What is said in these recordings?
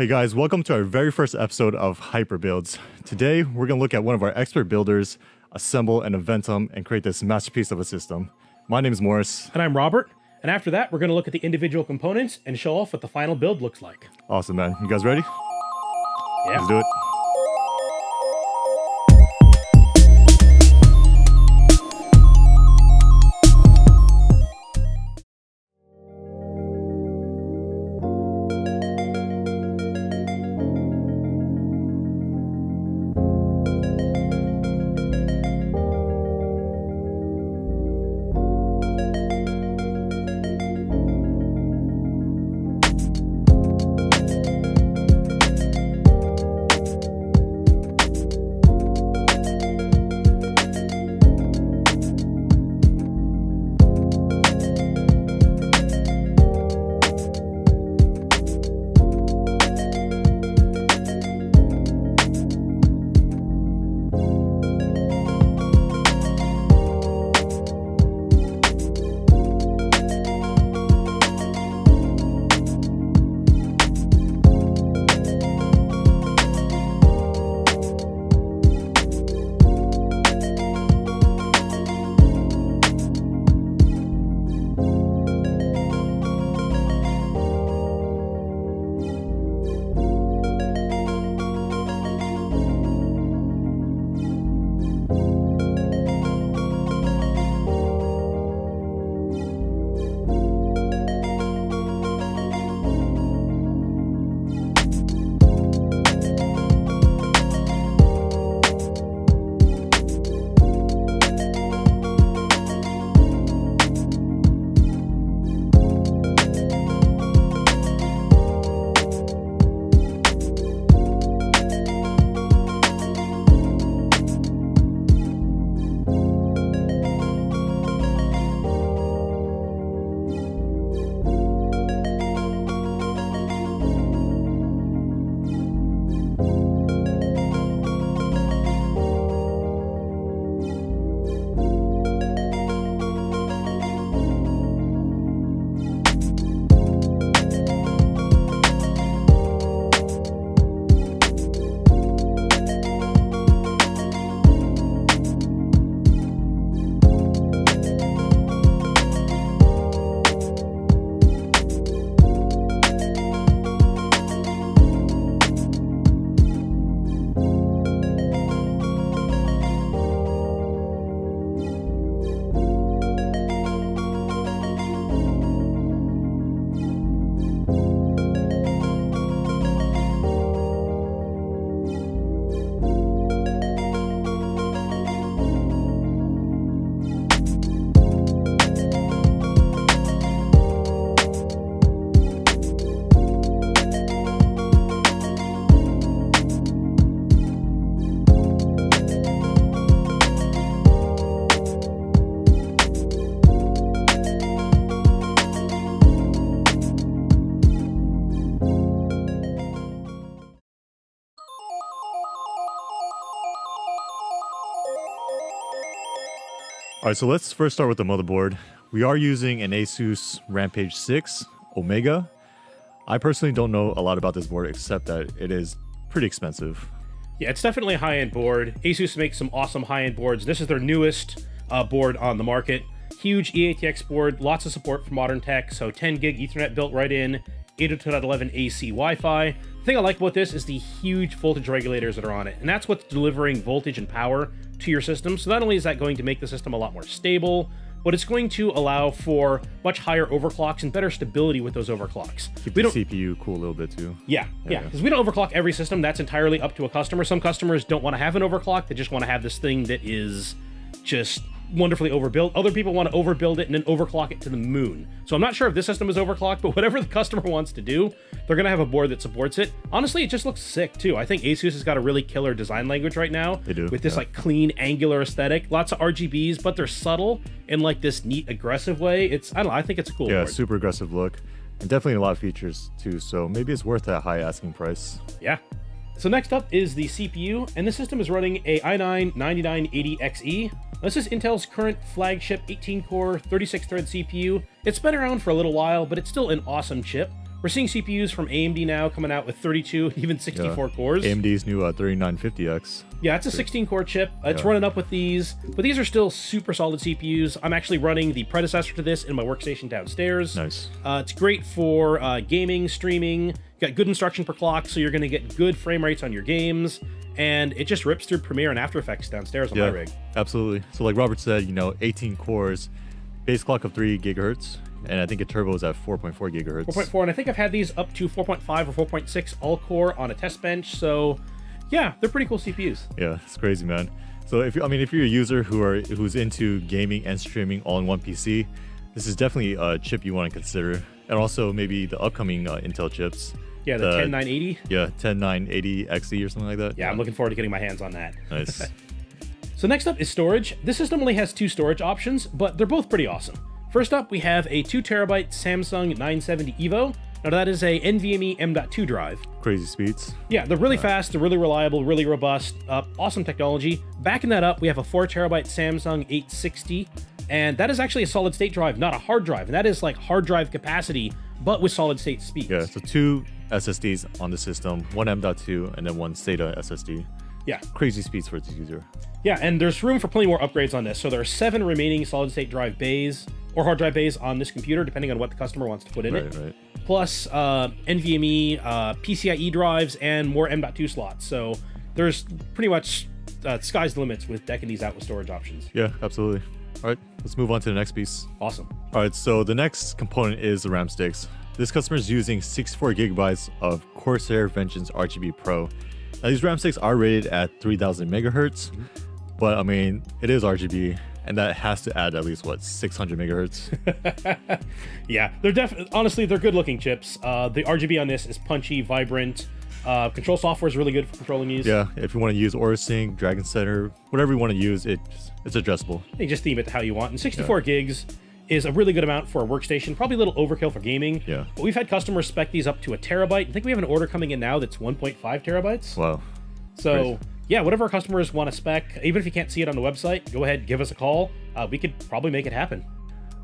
Hey guys, welcome to our very first episode of Hyper Builds. Today, we're going to look at one of our expert builders, assemble and invent them, and create this masterpiece of a system. My name is Morris. And I'm Robert. And after that, we're going to look at the individual components and show off what the final build looks like. Awesome, man. You guys ready? Yeah. Let's do it. All right, so let's first start with the motherboard. We are using an ASUS Rampage 6 Omega. I personally don't know a lot about this board except that it is pretty expensive. Yeah, it's definitely a high-end board. ASUS makes some awesome high-end boards. This is their newest board on the market. Huge EATX board, lots of support for modern tech, so 10 gig Ethernet built right in, 802.11 AC Wi-Fi. The thing I like about this is the huge voltage regulators that are on it, and that's what's delivering voltage and power to your system. So not only is that going to make the system a lot more stable, but it's going to allow for much higher overclocks and better stability with those overclocks. Keep the CPU cool a little bit too. Yeah, because we don't overclock every system. That's entirely up to a customer. Some customers don't want to have an overclock. They just want to have this thing that is just wonderfully overbuilt. Other people want to overbuild it and then overclock it to the moon. So I'm not sure if this system is overclocked, but whatever the customer wants to do, they're going to have a board that supports it. Honestly, it just looks sick too. I think ASUS has got a really killer design language right now. They do. With this like clean angular aesthetic. Lots of RGBs, but they're subtle in like this neat aggressive way. It's, I don't know, I think it's a cool board. Super aggressive look. And definitely a lot of features too, so maybe it's worth that high asking price. Yeah. So next up is the CPU, and the system is running a i9-9980XE. This is Intel's current flagship 18-core, 36-thread CPU. It's been around for a little while, but it's still an awesome chip. We're seeing CPUs from AMD now coming out with 32, even 64 cores. AMD's new 3950X. Yeah, it's a 16-core chip. It's running up with these, but these are still super solid CPUs. I'm actually running the predecessor to this in my workstation downstairs. Nice. It's great for gaming, streaming. Got good instruction per clock, so you're going to get good frame rates on your games, and it just rips through Premiere and After Effects downstairs on my rig. Absolutely. So like Robert said, you know, 18 cores, base clock of 3 gigahertz. And I think a turbo is at 4.4 gigahertz. 4.4, and I think I've had these up to 4.5 or 4.6 all-core on a test bench. So, yeah, they're pretty cool CPUs. Yeah, it's crazy, man. So if you're a user who's into gaming and streaming all in one PC, this is definitely a chip you want to consider. And also maybe the upcoming Intel chips. Yeah, the 10980. Yeah, 10980XE or something like that. Yeah, I'm looking forward to getting my hands on that. Nice. So next up is storage. This system only has 2 storage options, but they're both pretty awesome. First up, we have a 2TB Samsung 970 EVO. Now that is a NVMe M.2 drive. Crazy speeds. Yeah, they're really fast, they're really reliable, really robust, awesome technology. Backing that up, we have a 4TB Samsung 860, and that is actually a solid state drive, not a hard drive. And that is like hard drive capacity, but with solid state speeds. Yeah, so 2 SSDs on the system, one M.2 and then one SATA SSD. Yeah. Crazy speeds for its user. Yeah, and there's room for plenty more upgrades on this. So there are 7 remaining solid state drive bays or hard drive bays on this computer, depending on what the customer wants to put in it. Right. Plus NVMe, PCIe drives, and more M.2 slots. So there's pretty much sky's the limits with decking these out with storage options. Yeah, absolutely. All right, let's move on to the next piece. Awesome. All right, so the next component is the RAM sticks. This customer is using 64 gigabytes of Corsair Vengeance RGB PRO. Now these RAM sticks are rated at 3000 megahertz, but I mean, it is RGB. And that has to add at least, what, 600 megahertz? Yeah, they're honestly, they're good looking chips. The RGB on this is punchy, vibrant. Control software is really good for controlling these. Yeah, if you want to use AuraSync, Dragon Center, whatever you want to use, it's adjustable. You just theme it to how you want. And 64 gigs is a really good amount for a workstation. Probably a little overkill for gaming. Yeah. But we've had customers spec these up to 1 terabyte. I think we have an order coming in now that's 1.5 terabytes. Wow. So... Crazy. Yeah, whatever our customers want to spec, even if you can't see it on the website, go ahead, give us a call. We could probably make it happen.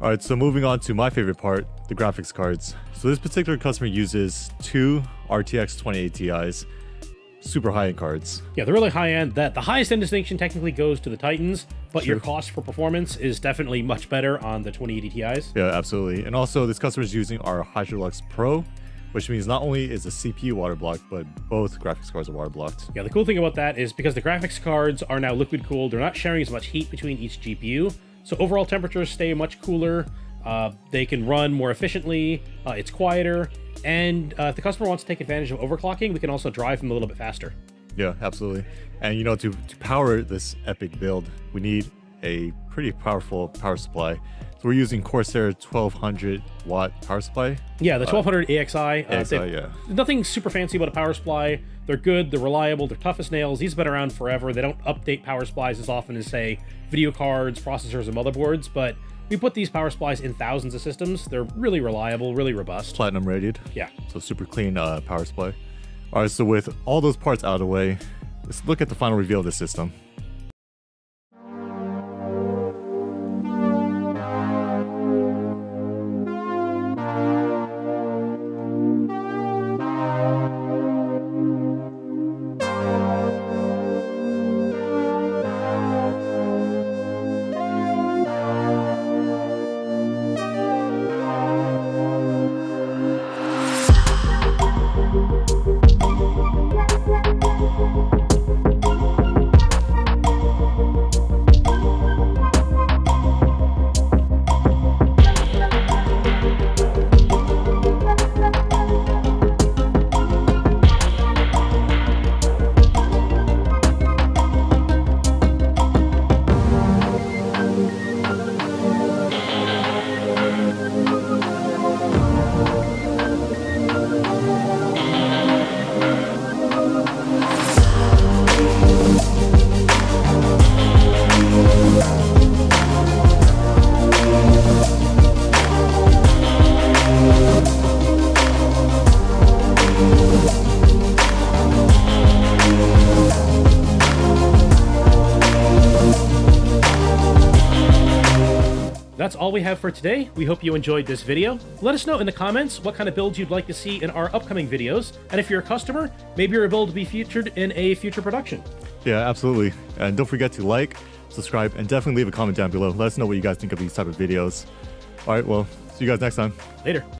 All right, so moving on to my favorite part, the graphics cards. So this particular customer uses 2 RTX 2080 Ti's, super high-end cards. Yeah, they're really high-end. The highest end distinction technically goes to the Titans, but your cost for performance is definitely much better on the 2080 Ti's. Yeah, absolutely. And also, this customer is using our Hydrolux Pro, which means not only is the CPU water blocked, but both graphics cards are water blocked. Yeah, the cool thing about that is because the graphics cards are now liquid cooled, they're not sharing as much heat between each GPU, so overall temperatures stay much cooler, they can run more efficiently, it's quieter, and if the customer wants to take advantage of overclocking, we can also drive them a little bit faster. Yeah, absolutely. And you know, to power this epic build, we need a pretty powerful power supply. So we're using Corsair 1200 watt power supply. Yeah, the 1200 AXI. AXI, yeah. Nothing super fancy about a power supply. They're good, they're reliable, they're tough as nails. These have been around forever. They don't update power supplies as often as, say, video cards, processors, and motherboards, but we put these power supplies in thousands of systems. They're really reliable, really robust. Platinum rated. Yeah. So super clean power supply. All right, so with all those parts out of the way, let's look at the final reveal of the system. that's all we have for today. We hope you enjoyed this video. Let us know in the comments what kind of builds you'd like to see in our upcoming videos. And if you're a customer, maybe your build will be featured in a future production. Yeah, absolutely. And don't forget to like, subscribe, and definitely leave a comment down below. Let us know what you guys think of these type of videos. All right, well, see you guys next time. Later.